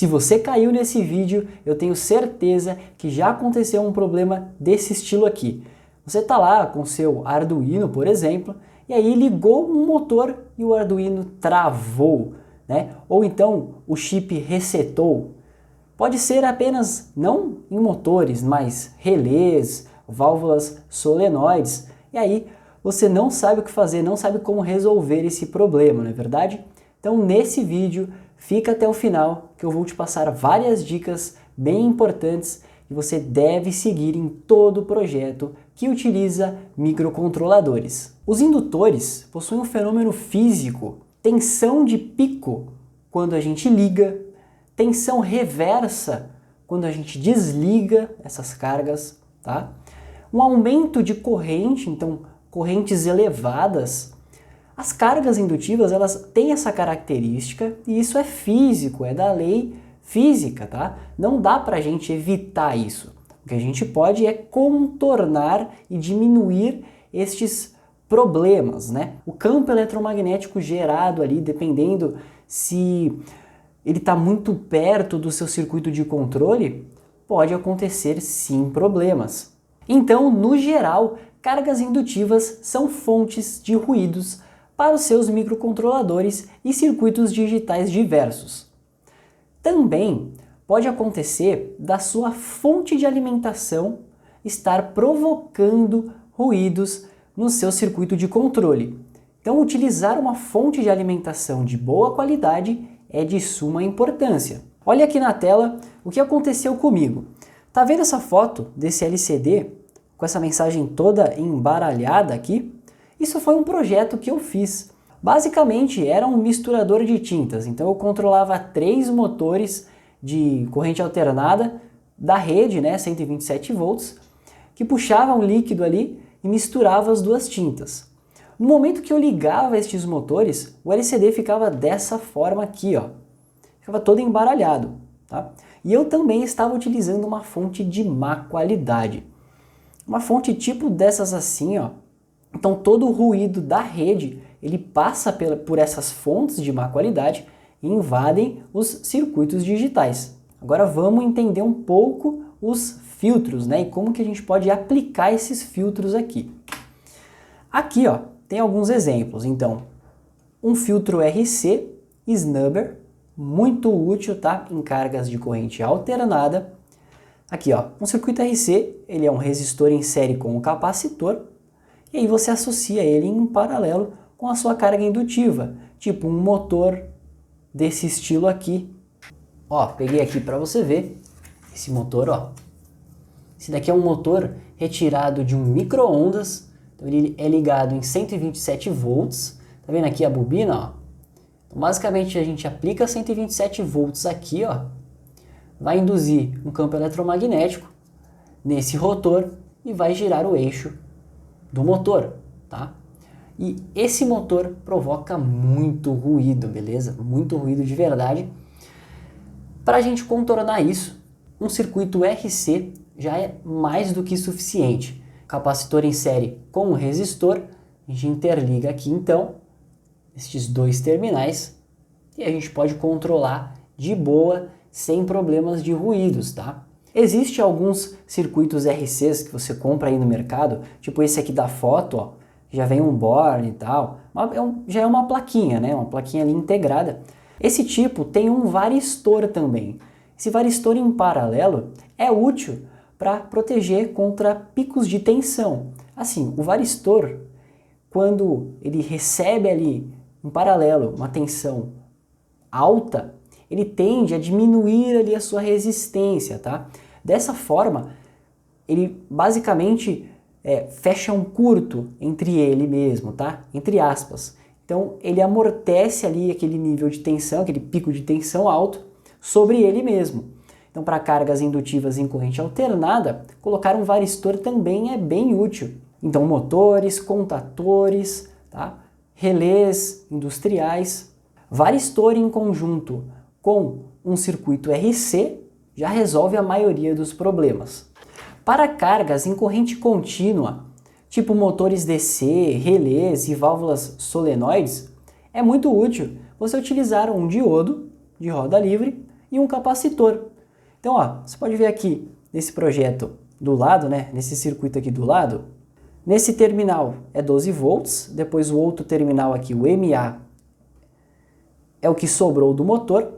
Se você caiu nesse vídeo, eu tenho certeza que já aconteceu um problema desse estilo aqui. Você está lá com seu Arduino, por exemplo, e aí ligou um motor e o Arduino travou, né? Ou então o chip resetou. Pode ser apenas não em motores, mas relés, válvulas solenoides. E aí você não sabe o que fazer, não sabe como resolver esse problema, não é verdade? Então nesse vídeo, fica até o final que eu vou te passar várias dicas bem importantes que você deve seguir em todo projeto que utiliza microcontroladores. Os indutores possuem um fenômeno físico, tensão de pico quando a gente liga, tensão reversa quando a gente desliga essas cargas, tá? Um aumento de corrente, então correntes elevadas. As cargas indutivas, elas têm essa característica e isso é físico, é da lei física, tá? Não dá pra gente evitar isso. O que a gente pode é contornar e diminuir estes problemas, né? O campo eletromagnético gerado ali, dependendo se ele está muito perto do seu circuito de controle, pode acontecer sim problemas. Então, no geral, cargas indutivas são fontes de ruídos para os seus microcontroladores e circuitos digitais diversos. Também pode acontecer da sua fonte de alimentação estar provocando ruídos no seu circuito de controle. Então, utilizar uma fonte de alimentação de boa qualidade é de suma importância. Olha aqui na tela o que aconteceu comigo. Tá vendo essa foto desse LCD com essa mensagem toda embaralhada aqui? Isso foi um projeto que eu fiz. Basicamente era um misturador de tintas, então eu controlava 3 motores de corrente alternada da rede, né, 127 volts, que puxavam um líquido ali e misturava as 2 tintas. No momento que eu ligava estes motores, o LCD ficava dessa forma aqui, ó. Ficava todo embaralhado, tá? E eu também estava utilizando uma fonte de má qualidade. Uma fonte tipo dessas assim, ó. Então todo o ruído da rede, ele passa por essas fontes de má qualidade e invadem os circuitos digitais. Agora vamos entender um pouco os filtros, né? E como que a gente pode aplicar esses filtros aqui. Aqui, ó, tem alguns exemplos. Então, um filtro RC Snubber, muito útil, tá? Em cargas de corrente alternada. Aqui, ó, um circuito RC, ele é um resistor em série com um capacitor, e aí você associa ele em paralelo com a sua carga indutiva, tipo um motor desse estilo aqui. Ó, peguei aqui para você ver esse motor, ó. Esse daqui é um motor retirado de um micro-ondas. Então ele é ligado em 127 volts, tá vendo aqui a bobina, ó? Então, basicamente a gente aplica 127 volts aqui, ó, vai induzir um campo eletromagnético nesse rotor e vai girar o eixo do motor, tá? E esse motor provoca muito ruído, beleza? Muito ruído de verdade. Para a gente contornar isso, um circuito RC já é mais do que suficiente. Capacitor em série com um resistor, a gente interliga aqui então estes 2 terminais e a gente pode controlar de boa, sem problemas de ruídos, tá? Existem alguns circuitos RCs que você compra aí no mercado, tipo esse aqui da foto, ó, já vem um board e tal, já é uma plaquinha, né? Uma plaquinha ali integrada. Esse tipo tem um varistor também. Esse varistor em paralelo é útil para proteger contra picos de tensão. Assim, o varistor, quando ele recebe ali em paralelo uma tensão alta, ele tende a diminuir ali a sua resistência, tá? Dessa forma, ele basicamente fecha um curto entre ele mesmo, tá? Entre aspas. Então, ele amortece ali aquele nível de tensão, aquele pico de tensão alto sobre ele mesmo. Então, para cargas indutivas em corrente alternada, colocar um varistor também é bem útil. Então, motores, contatores, tá? Relés industriais. Varistor em conjunto com um circuito RC já resolve a maioria dos problemas. Para cargas em corrente contínua, tipo motores DC, relés e válvulas solenoides, é muito útil você utilizar um diodo de roda livre e um capacitor. Então, ó, você pode ver aqui nesse projeto do lado, né, nesse circuito aqui do lado, nesse terminal é 12 volts, depois o outro terminal aqui, o MA, é o que sobrou do motor.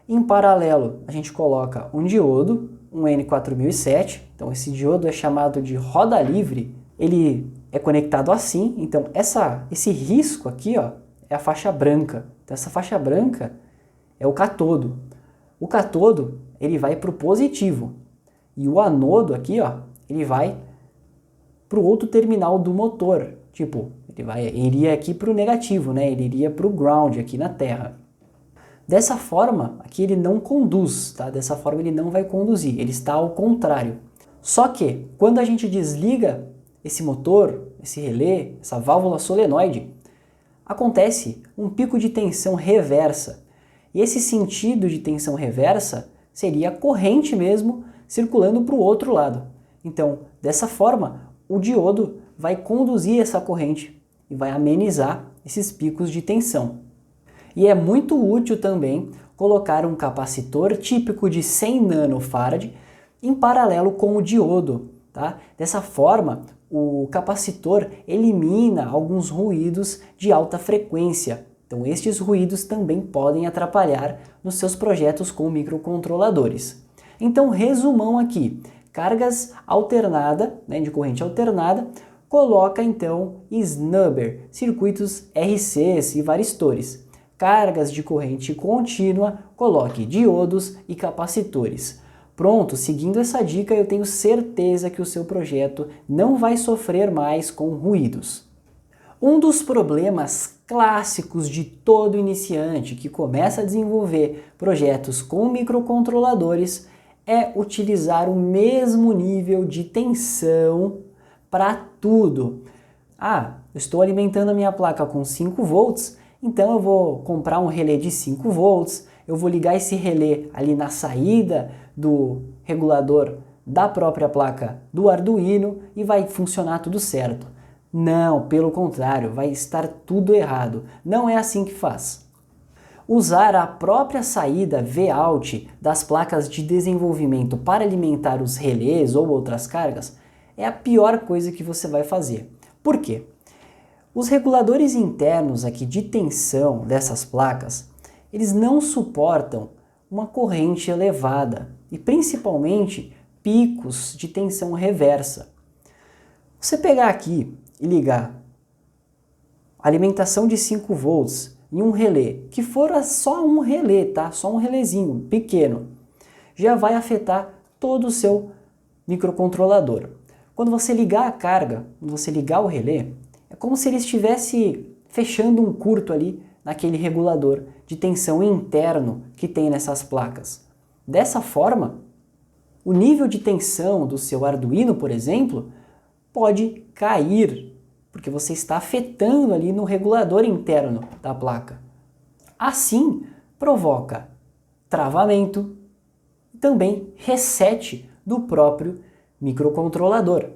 Em paralelo, a gente coloca um diodo, um N4007, então esse diodo é chamado de roda livre, ele é conectado assim, então esse risco aqui, ó, é a faixa branca. Então essa faixa branca é o catodo. O catodo, ele vai para o positivo, e o anodo aqui, ó, ele vai para o outro terminal do motor, tipo, ele iria aqui para o negativo, né? Ele iria para o ground aqui na Terra. Dessa forma, aqui ele não conduz, tá? Dessa forma ele não vai conduzir, ele está ao contrário. Só que, quando a gente desliga esse motor, esse relé, essa válvula solenoide, acontece um pico de tensão reversa. E esse sentido de tensão reversa seria a corrente mesmo circulando para o outro lado. Então, dessa forma, o diodo vai conduzir essa corrente e vai amenizar esses picos de tensão. E é muito útil também colocar um capacitor típico de 100 nanofarad em paralelo com o diodo, tá? Dessa forma, o capacitor elimina alguns ruídos de alta frequência. Então, estes ruídos também podem atrapalhar nos seus projetos com microcontroladores. Então, resumão aqui, cargas alternada, né, de corrente alternada, coloca então snubber, circuitos RCs e varistores. Cargas de corrente contínua, coloque diodos e capacitores. Pronto, seguindo essa dica, eu tenho certeza que o seu projeto não vai sofrer mais com ruídos. Um dos problemas clássicos de todo iniciante que começa a desenvolver projetos com microcontroladores é utilizar o mesmo nível de tensão para tudo. Ah, eu estou alimentando a minha placa com 5 volts, então eu vou comprar um relé de 5 volts, eu vou ligar esse relé ali na saída do regulador da própria placa do Arduino e vai funcionar tudo certo. Não, pelo contrário, vai estar tudo errado. Não é assim que faz. Usar a própria saída Vout das placas de desenvolvimento para alimentar os relés ou outras cargas é a pior coisa que você vai fazer. Por quê? Os reguladores internos aqui de tensão dessas placas, eles não suportam uma corrente elevada e principalmente picos de tensão reversa. Você pegar aqui e ligar a alimentação de 5 volts em um relé, que for só um relé, tá? Só um relézinho pequeno, já vai afetar todo o seu microcontrolador. Quando você ligar a carga, quando você ligar o relé, é como se ele estivesse fechando um curto ali naquele regulador de tensão interno que tem nessas placas. Dessa forma, o nível de tensão do seu Arduino, por exemplo, pode cair, porque você está afetando ali no regulador interno da placa. Assim, provoca travamento e também reset do próprio microcontrolador.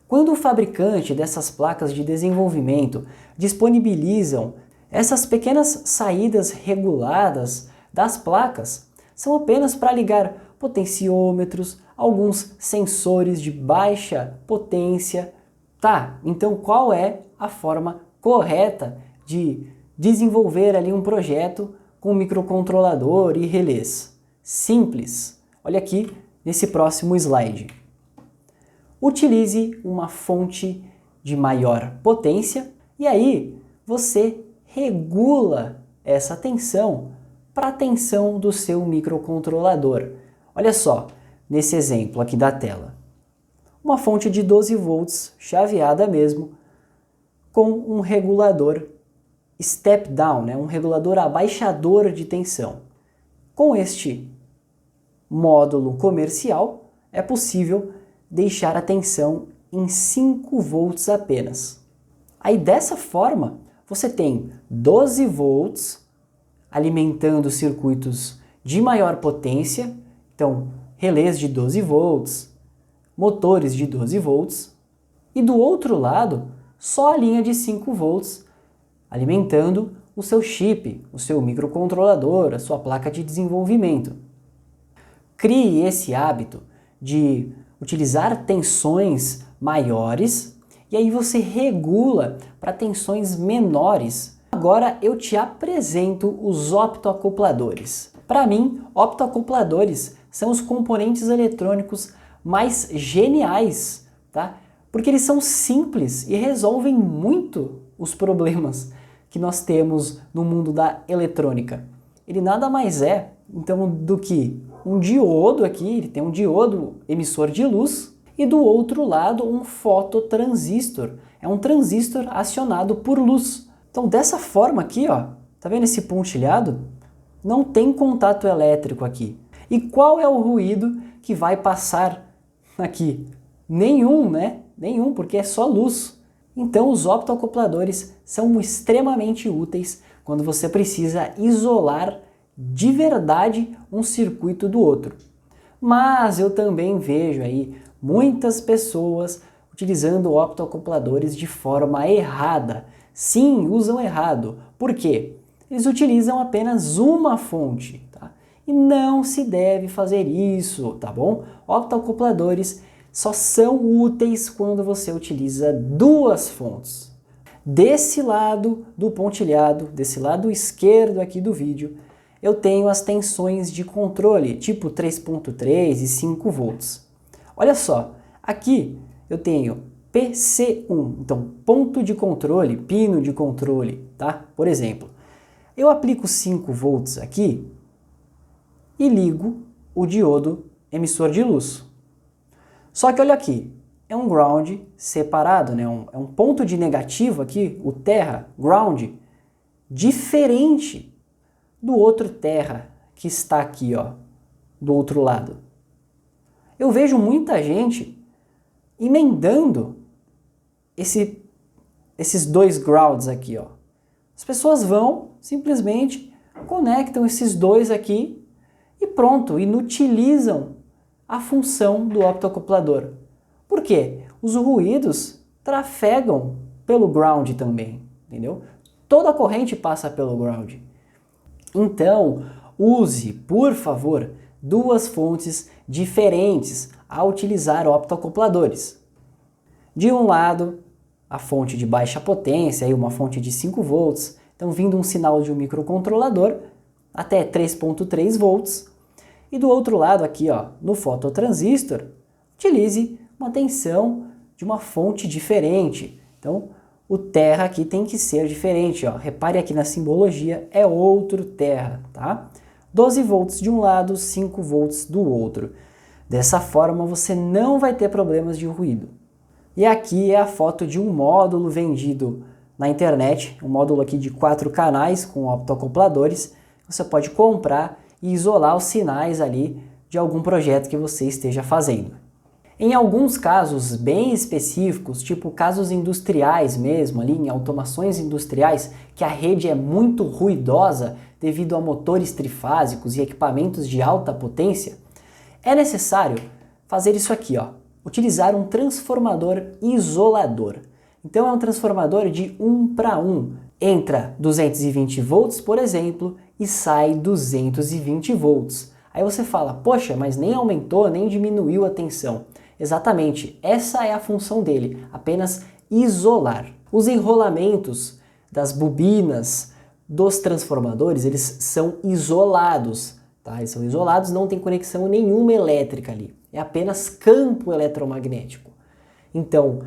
Quando o fabricante dessas placas de desenvolvimento disponibilizam essas pequenas saídas reguladas das placas, são apenas para ligar potenciômetros, alguns sensores de baixa potência. Tá, então qual é a forma correta de desenvolver ali um projeto com microcontrolador e relés? Simples. Olha aqui nesse próximo slide. Utilize uma fonte de maior potência e aí você regula essa tensão para a tensão do seu microcontrolador. Olha só, nesse exemplo aqui da tela. Uma fonte de 12 volts, chaveada mesmo, com um regulador step down, né? Um regulador abaixador de tensão. Com este módulo comercial, é possível deixar a tensão em 5 volts apenas. Aí dessa forma, você tem 12 volts alimentando circuitos de maior potência, então relés de 12 volts, motores de 12 volts, e do outro lado, só a linha de 5 volts alimentando o seu chip, o seu microcontrolador, a sua placa de desenvolvimento. crie esse hábito de utilizar tensões maiores e aí você regula para tensões menores. Agora eu te apresento os optoacopladores. Para mim, optoacopladores são os componentes eletrônicos mais geniais, tá? Porque eles são simples e resolvem muito os problemas que nós temos no mundo da eletrônica. Ele nada mais é, então, do que um diodo aqui, ele tem um diodo emissor de luz, e do outro lado um fototransistor. É um transistor acionado por luz. Então, dessa forma aqui, ó, tá vendo esse pontilhado? Não tem contato elétrico aqui. E qual é o ruído que vai passar aqui? Nenhum, né? Nenhum, porque é só luz. Então, os optoacopladores são extremamente úteis quando você precisa isolar de verdade um circuito do outro. Mas eu também vejo aí muitas pessoas utilizando optoacopladores de forma errada. Sim, usam errado. Por quê? Eles utilizam apenas uma fonte, tá? E não se deve fazer isso, tá bom? Optoacopladores só são úteis quando você utiliza duas fontes. Desse lado do pontilhado, desse lado esquerdo aqui do vídeo, eu tenho as tensões de controle, tipo 3.3 e 5 volts. Olha só, aqui eu tenho PC1, então ponto de controle, pino de controle, tá? Por exemplo, eu aplico 5 volts aqui e ligo o diodo emissor de luz. Só que olha aqui, é um ground separado, né? É um ponto de negativo aqui, o terra, ground, diferente do outro terra que está aqui, ó, do outro lado. Eu vejo muita gente emendando esses dois grounds aqui, ó. As pessoas vão, simplesmente conectam esses dois aqui e pronto, inutilizam a função do optoacoplador. Por quê? Os ruídos trafegam pelo ground também, entendeu? Toda a corrente passa pelo ground. Então, use, por favor, duas fontes diferentes ao utilizar optoacopladores. De um lado, a fonte de baixa potência, aí uma fonte de 5 volts, então vindo um sinal de um microcontrolador até 3.3 volts. E do outro lado aqui, ó, no fototransistor, utilize uma tensão de uma fonte diferente. Então, o terra aqui tem que ser diferente, ó. Repare aqui na simbologia, é outro terra, tá? 12 volts de um lado, 5 volts do outro. Dessa forma, você não vai ter problemas de ruído. E aqui é a foto de um módulo vendido na internet, um módulo aqui de 4 canais com optoacopladores. Você pode comprar e isolar os sinais ali de algum projeto que você esteja fazendo. Em alguns casos bem específicos, tipo casos industriais mesmo, ali em automações industriais, que a rede é muito ruidosa devido a motores trifásicos e equipamentos de alta potência, é necessário fazer isso aqui, ó, utilizar um transformador isolador. Então é um transformador de 1 para 1. Entra 220 volts, por exemplo, e sai 220 volts. Aí você fala, poxa, mas nem aumentou, nem diminuiu a tensão. Exatamente, essa é a função dele, apenas isolar. Os enrolamentos das bobinas dos transformadores, eles são isolados, tá? Eles são isolados, não tem conexão nenhuma elétrica ali, é apenas campo eletromagnético. Então,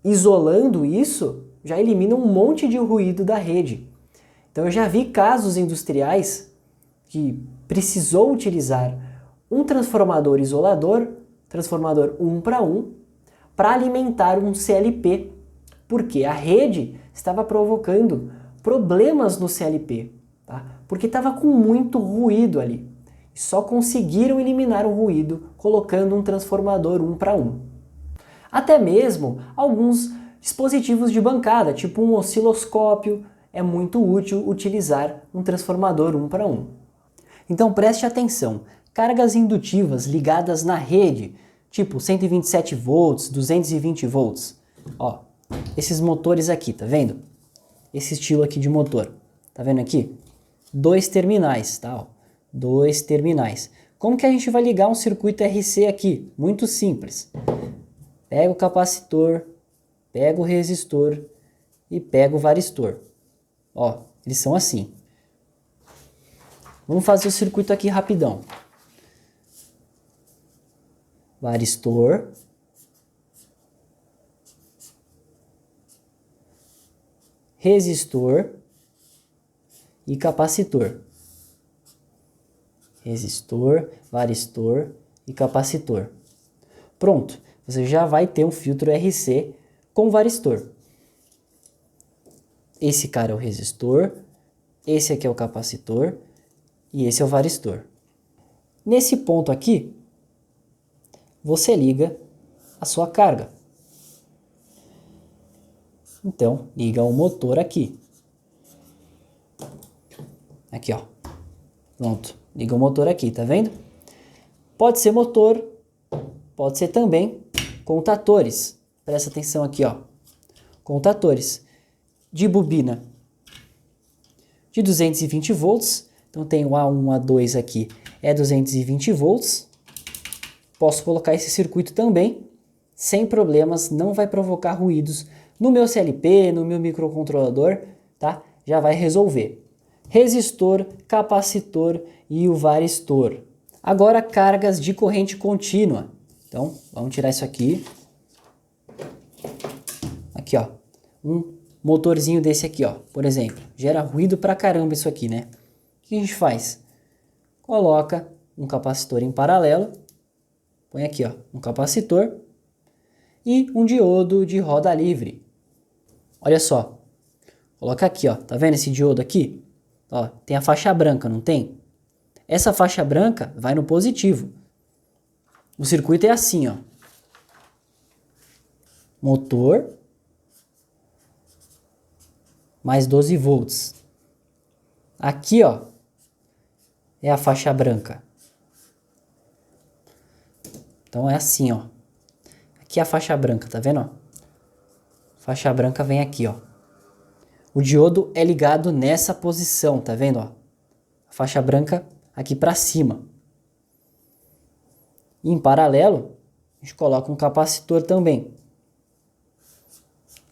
isolando isso, já elimina um monte de ruído da rede. Então eu já vi casos industriais que precisou utilizar um transformador isolador, transformador 1 para 1, para alimentar um CLP, porque a rede estava provocando problemas no CLP, tá? Porque estava com muito ruído ali. E só conseguiram eliminar o ruído colocando um transformador 1 para 1. Até mesmo alguns dispositivos de bancada, tipo um osciloscópio, é muito útil utilizar um transformador 1 para 1. Então preste atenção, cargas indutivas ligadas na rede, tipo 127 volts, 220 volts. Ó, esses motores aqui, tá vendo? Esse estilo aqui de motor, tá vendo aqui? 2 terminais, tá? Ó, 2 terminais. Como que a gente vai ligar um circuito RC aqui? Muito simples. Pega o capacitor, pega o resistor e pega o varistor. Ó, eles são assim. Vamos fazer o circuito aqui rapidão. Varistor. Resistor e capacitor. Resistor, varistor e capacitor. Pronto, você já vai ter um filtro RC com varistor. Esse cara é o resistor, esse aqui é o capacitor e esse é o varistor. Nesse ponto aqui, você liga a sua carga. Então, liga o motor aqui. Aqui, ó. Pronto. Liga o motor aqui, tá vendo? Pode ser motor, pode ser também contatores. Presta atenção aqui, ó. Contatores de bobina de 220 volts. Então, tem o A1, A2 aqui, é 220 volts. Posso colocar esse circuito também, sem problemas, não vai provocar ruídos no meu CLP, no meu microcontrolador, tá? Já vai resolver. Resistor, capacitor e o varistor. Agora, cargas de corrente contínua. Então, vamos tirar isso aqui. Aqui, ó. Um motorzinho desse aqui, ó. Por exemplo, gera ruído pra caramba isso aqui, né? O que a gente faz? Coloca um capacitor em paralelo. Põe aqui, ó, um capacitor e um diodo de roda livre. Olha só. Coloca aqui, ó. Tá vendo esse diodo aqui? Ó, tem a faixa branca, não tem? Essa faixa branca vai no positivo. O circuito é assim, ó. Motor mais 12 volts. Aqui, ó, é a faixa branca. Então é assim, ó. Aqui é a faixa branca, tá vendo, ó? Faixa branca vem aqui, ó. O diodo é ligado nessa posição, tá vendo, ó? A faixa branca aqui para cima. E em paralelo, a gente coloca um capacitor também.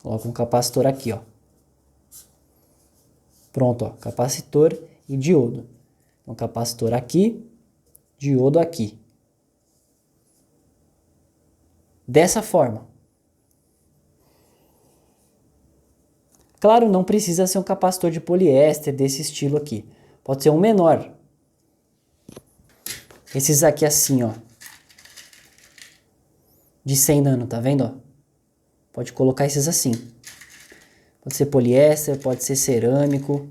Coloca um capacitor aqui, ó. Pronto, ó. Capacitor e diodo. Então, capacitor aqui, diodo aqui. Dessa forma. Claro, não precisa ser um capacitor de poliéster desse estilo aqui. Pode ser um menor. Esses aqui assim, ó. De 100 nano, tá vendo, ó? Pode colocar esses assim. Pode ser poliéster, pode ser cerâmico.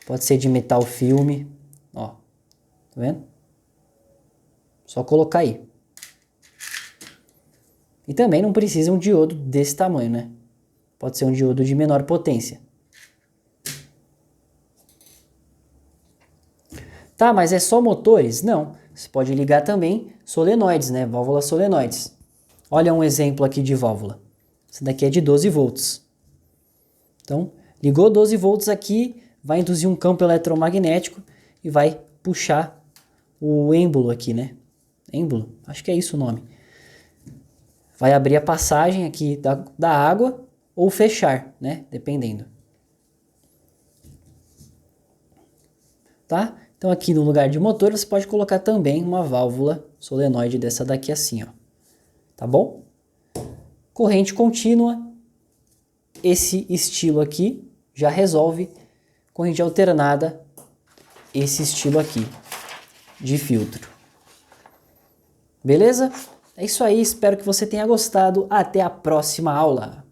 Pode ser de metal filme. Ó. Tá vendo? Só colocar aí. E também não precisa um diodo desse tamanho, né? Pode ser um diodo de menor potência. Tá, mas é só motores? Não. Você pode ligar também solenoides, né? Válvulas solenoides. Olha um exemplo aqui de válvula. Essa daqui é de 12 volts. Então, ligou 12 volts aqui, vai induzir um campo eletromagnético e vai puxar o êmbolo aqui, né? Êmbolo? Acho que é isso o nome. Vai abrir a passagem aqui da água ou fechar, né? Dependendo. Tá? Então aqui no lugar de motor você pode colocar também uma válvula solenoide dessa daqui assim, ó. Tá bom? Corrente contínua. Esse estilo aqui já resolve. Corrente alternada. Esse estilo aqui de filtro. Beleza? É isso aí, espero que você tenha gostado. Até a próxima aula!